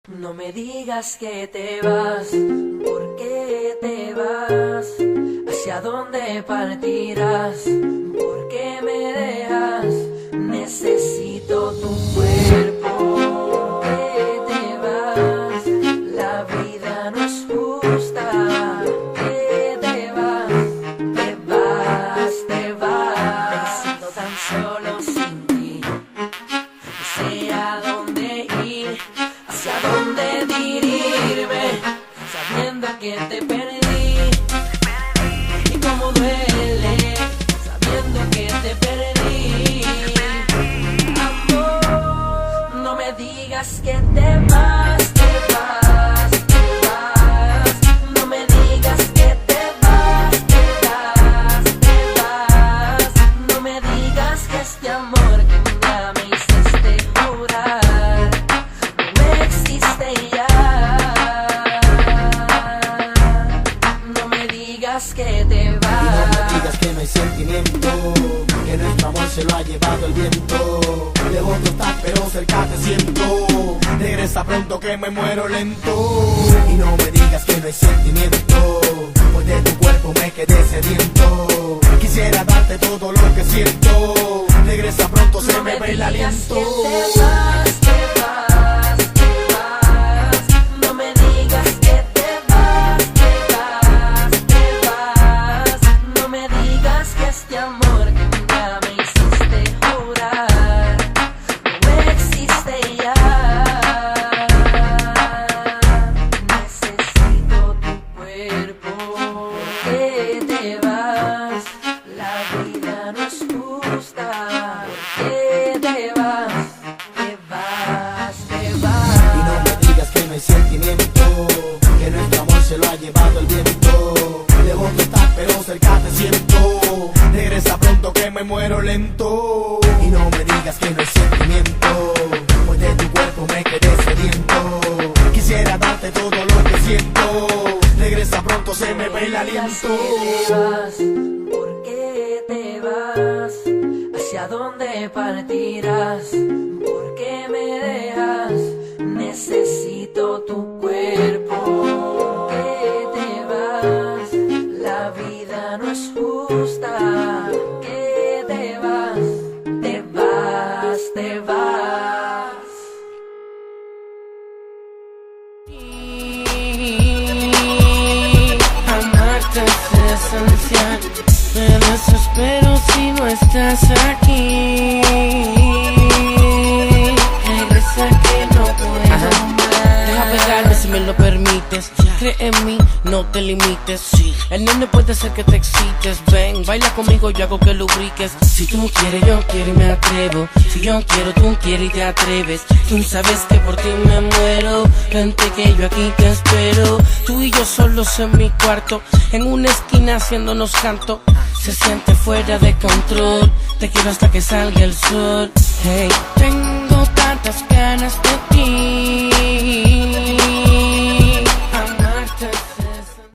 No me digas que te vas, ¿por qué te vas? ¿Hacia dónde partirás? ¿Por qué me dejas? Necesito tu cuerpo. ¿Por qué te vas? La vida no es justa. ¿Por qué te vas? Te vas, te vas. Me siento tan solo sin ti. No sé a dónde ir, hacia dónde dirigirme, sabiendo que te perdí. Y cómo duele, sabiendo que te perdí. Amor, no me digas que te vas, te vas, te vas. No me digas que te vas, te vas, te vas. No me digas que este amor que ya me hiciste jurar no existe ya. No me digas que te vas. Y no me digas que no hay sentimiento, que nuestro amor se lo ha llevado el viento. Lejos no estás pero cerca te siento. Regresa pronto que me muero lento. Y no me digas que no hay sentimiento, pues de tu cuerpo me quedé sediento. Quisiera darte todo lo que siento. Regresa pronto, se me ve el aliento. Que te vas, te vas, te vas. No me digas que te vas, te vas, te vas. No me digas que este amor que ya me hiciste jurar no existe ya. Necesito tu cuerpo. ¿Por qué te vas? La vida no es justa. ¿Por qué te vas? Te vas, te vas. Y no me digas que no hay sentimiento, que nuestro amor se lo ha llevado el viento. Lejos no estás pero cerca te siento. Regresa pronto que me muero lento. Y no me digas que no hay sentimiento, pues de tu cuerpo me quedé sediento. Quisiera darte todo lo que siento. Regresa pronto, se me ve el aliento. ¿Por qué te vas? ¿Hacia dónde partirás? ¿Por qué me dejas? Necesito tu cuerpo. ¿Por qué te vas? La vida no es justa. ¿Por qué te vas? Te vas, te vas. Amarte es esencial. Me desespero si no estás aquí. Regresa que no puedo más. Deja pegarme si me lo permites. Cree en mí, no te limites. El nene puede ser que te excites. Ven, baila conmigo, yo hago que lubriques. Si tú quieres, yo quiero y me atrevo. Si yo quiero, tú quieres y te atreves. Tú sabes que por ti me muero. Vente que yo aquí te espero. Tú y yo solos en mi cuarto, en una esquina haciéndonos canto. Se siente fuera de control. Te quiero hasta que salga el sol. Hey, tengo tantas ganas de ti.